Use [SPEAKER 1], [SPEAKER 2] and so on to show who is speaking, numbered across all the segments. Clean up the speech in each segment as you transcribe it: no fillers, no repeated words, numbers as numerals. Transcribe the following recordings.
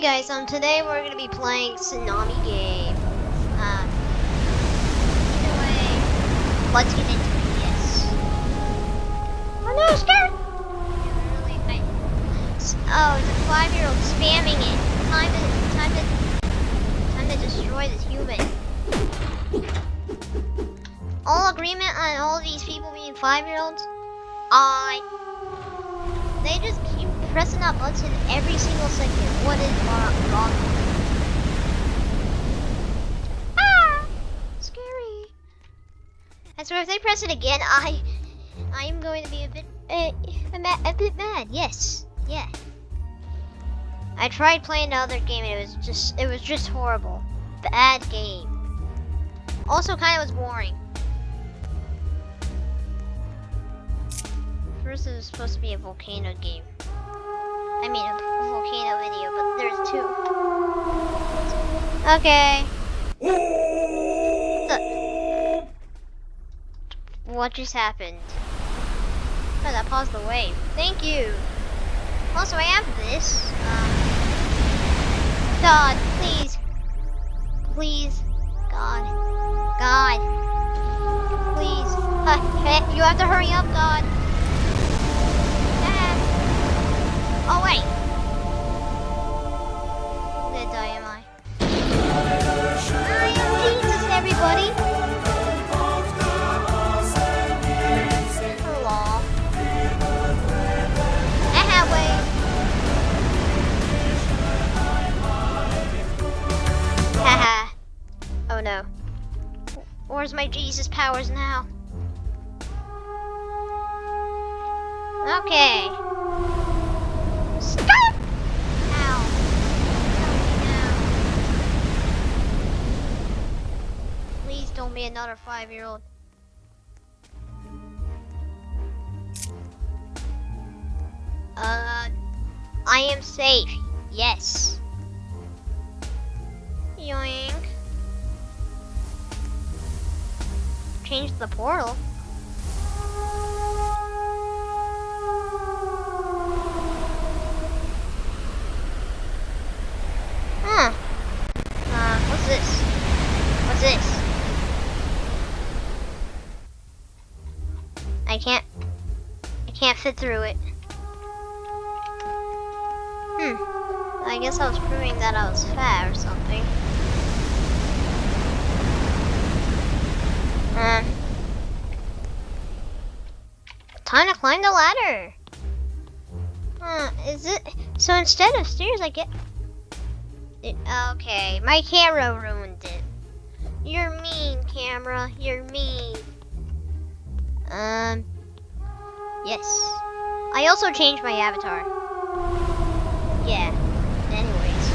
[SPEAKER 1] guys, today we're gonna be playing Tsunami Game. Either way, let's get into it. Yes. Oh no, scared! Oh, it's a 5-year-old spamming it. Time to destroy this human. All agreement on all these people being 5-year-olds? They just keep pressing that button every single second. What is wrong? Ah! Scary. And so if they press it again, I am going to be a bit mad. Yes. Yeah. I tried playing the other game and it was just horrible. Bad game. Also kind of was boring. First it was supposed to be a volcano game. I mean a volcano video, but there's two. Okay. What just happened? Oh, that paused the wave. Thank you. Also, I have this. God, please. Please. God. Please. You have to hurry up, God. Oh, wait. I'm gonna die, am I? I am Jesus, everybody. Hello. Wait. Haha. Oh no. Where's my Jesus powers now? Okay. Stop! Ow. Please don't be another 5-year-old. I am safe. Yes. Yoink. Change the portal. Huh. What's this? What's this? I can't fit through it. I guess I was proving that I was fat or something. Time to climb the ladder. Is it? So instead of stairs, I get... Okay, my camera ruined it. You're mean, camera. You're mean. Yes. I also changed my avatar. Yeah. Anyways.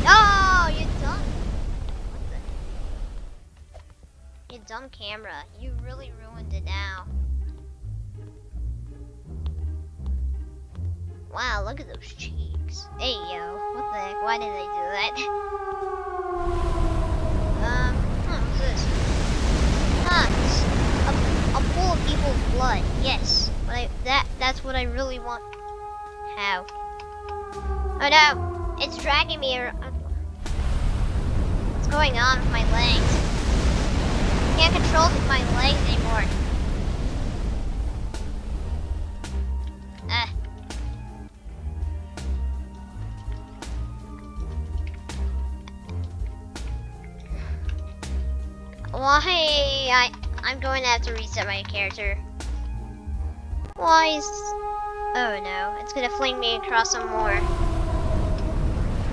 [SPEAKER 1] Oh, you dumb. What the? You dumb camera. You really ruined it now. Wow, look at those cheeks. Hey, yo. What the heck? Why did they do that? What's this? A pool of people's blood. Yes. But that's what I really want. How? Oh no! It's dragging me around. What's going on with my legs? Can't control my legs anymore. Why? I'm going to have to reset my character. Why is... Oh no, it's gonna fling me across some more.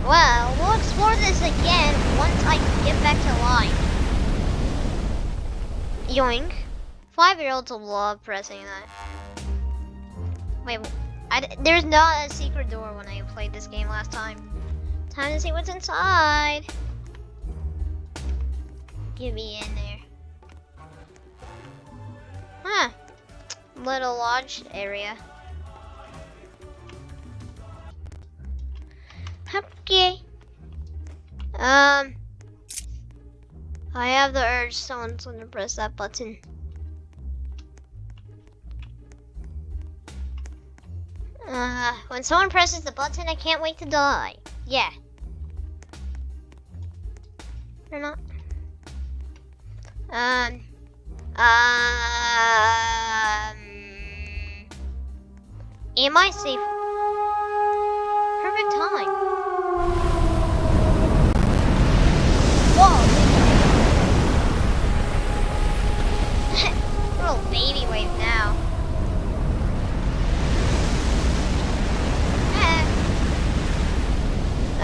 [SPEAKER 1] Well, we'll explore this again once I get back to life. Yoink. 5-year-olds will love pressing that. Wait, there's not a secret door when I played this game last time. Time to see what's inside. Get me in there. Huh. Little lodge area. Okay. I have the urge someone's gonna press that button. When someone presses the button, I can't wait to die. Yeah. Or not. Am I safe? Perfect time. Whoa. Little baby wave now.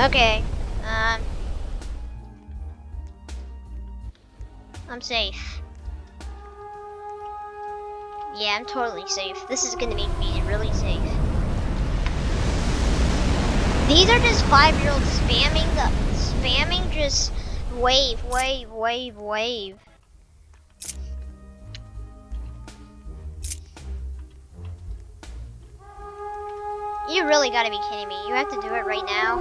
[SPEAKER 1] Okay. I'm safe. Yeah, I'm totally safe. This is gonna make me really safe. These are just 5-year-olds spamming just wave. You really gotta be kidding me. You have to do it right now.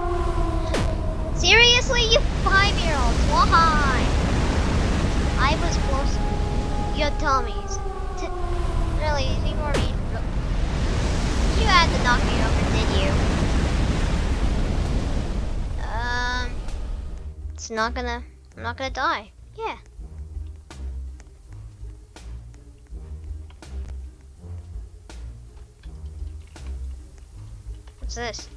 [SPEAKER 1] Seriously, you 5-year-olds, why? I was close. You dummies. Really, you were being... You had to knock me over, did you? It's not gonna... I'm not gonna die. Yeah. What's this?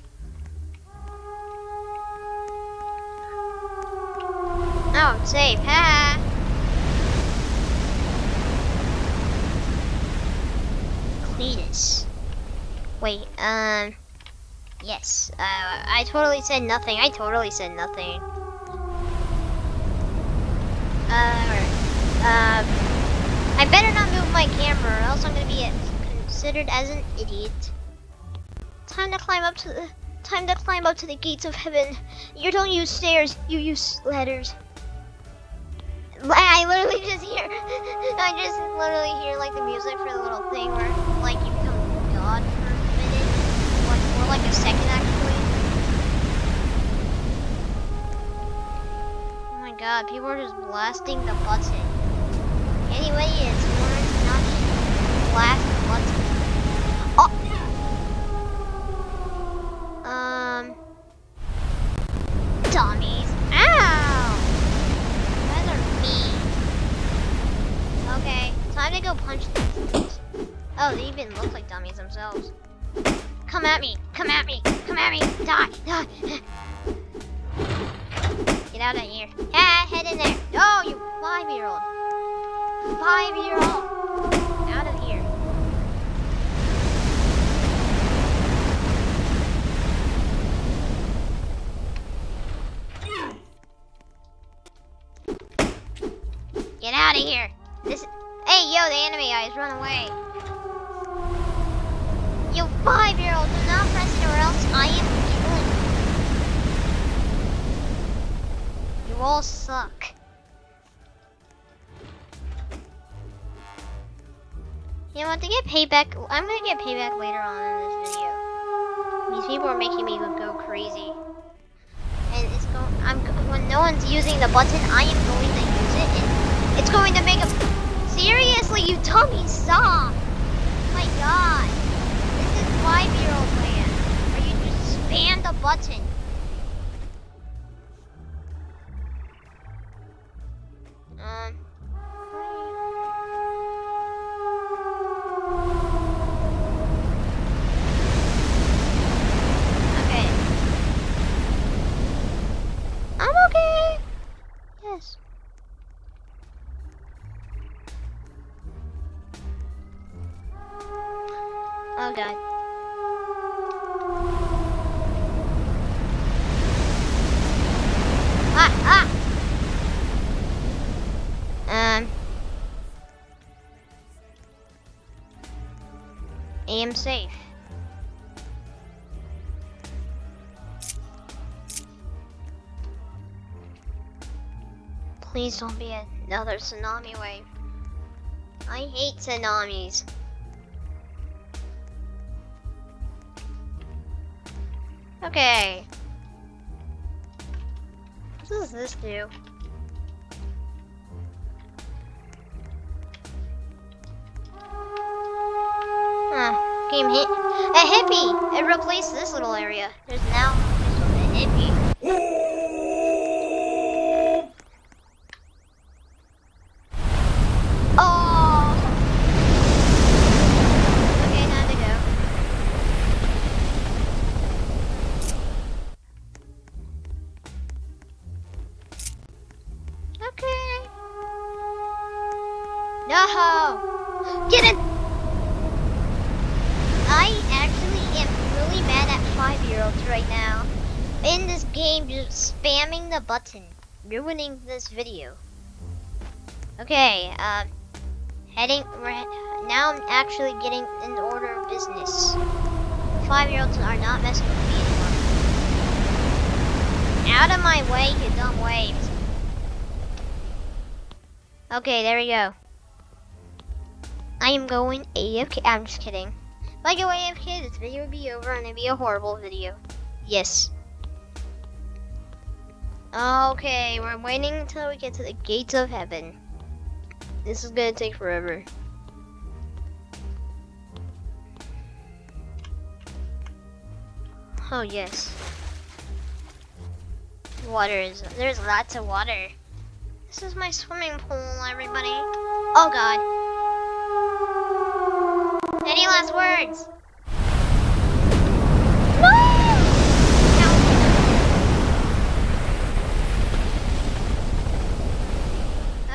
[SPEAKER 1] Oh, I'm safe. Ha! Cletus. Wait, yes. I totally said nothing. I better not move my camera or else I'm gonna be considered as an idiot. Time to climb up to the gates of heaven. You don't use stairs, you use ladders. I literally just hear like the music for the little thing where like you become God for a minute, or like a second actually. Oh my God, people are just blasting the button. Anyway, it's more to not blast the button. Oh. Dummies. Ow! You guys are mean. Okay, time to go punch these. Oh, they even look like dummies themselves. Come at me. Die. Get out of here. Head in there. Oh, you 5-year-old. Out of here. Get out of here. Hey, yo, the anime eyes, run away. You 5-year-old, do not press it or else I am killing you. You all suck. You know what, to get payback, I'm gonna get payback later on in this video. These people are making me go crazy. And when no one's using the button, I am going to use it and it's going to make a... Seriously, you dummy, stop! My God. This is 5-year-old land. Or you just spam the button. Okay. I'm okay. Yes. Oh God. I am safe. Please don't be another tsunami wave. I hate tsunamis. Okay. What does this do? became a hippie. It replaced this little area. There's now a hippie. Oh. Okay, time to go. Okay. No! Get it! I actually am really mad at 5-year-olds right now. In this game, just spamming the button, ruining this video. Okay, now I'm actually getting in order of business. 5-year-olds are not messing with me anymore. Out of my way, you dumb waves. Okay, there we go. I am going AFK. I'm just kidding. If I go AFK, this video would be over and it'd be a horrible video. Yes. Okay, we're waiting until we get to the gates of heaven. This is gonna take forever. Oh yes. There's lots of water. This is my swimming pool, everybody. Oh god. Any last words? No!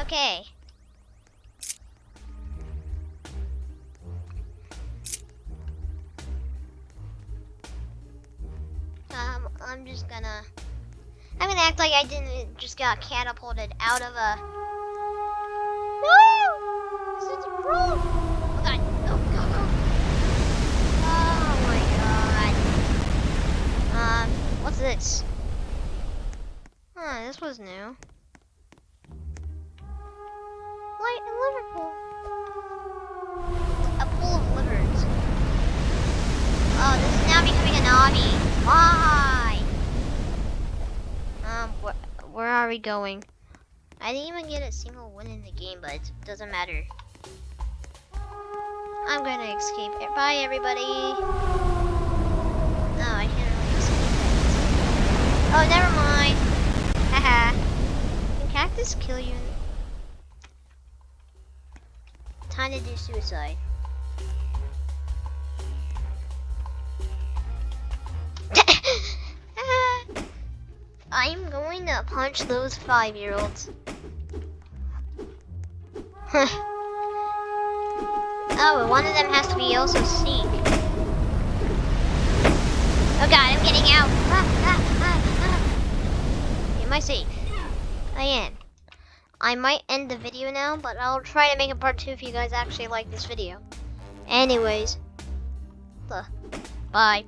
[SPEAKER 1] Okay. I'm gonna act like I didn't just got catapulted out of a. No! This is cruel! Oh god, go, go, go! Oh my god. What's this? Huh, this was new. Light and liver pool. A pool of livers. Oh, this is now becoming an obby. Why? Where are we going? I didn't even get a single win in the game, but it doesn't matter. I'm gonna escape. Bye, everybody. No, I can't really escape that. Oh, never mind. Haha. Can cactus kill you? Time to do suicide. I'm going to punch those 5-year-olds. Oh, one of them has to be also sneak. Oh god, I'm getting out. Am I safe? I am. I might end the video now, but I'll try to make a part 2 if you guys actually like this video. Anyways, bye.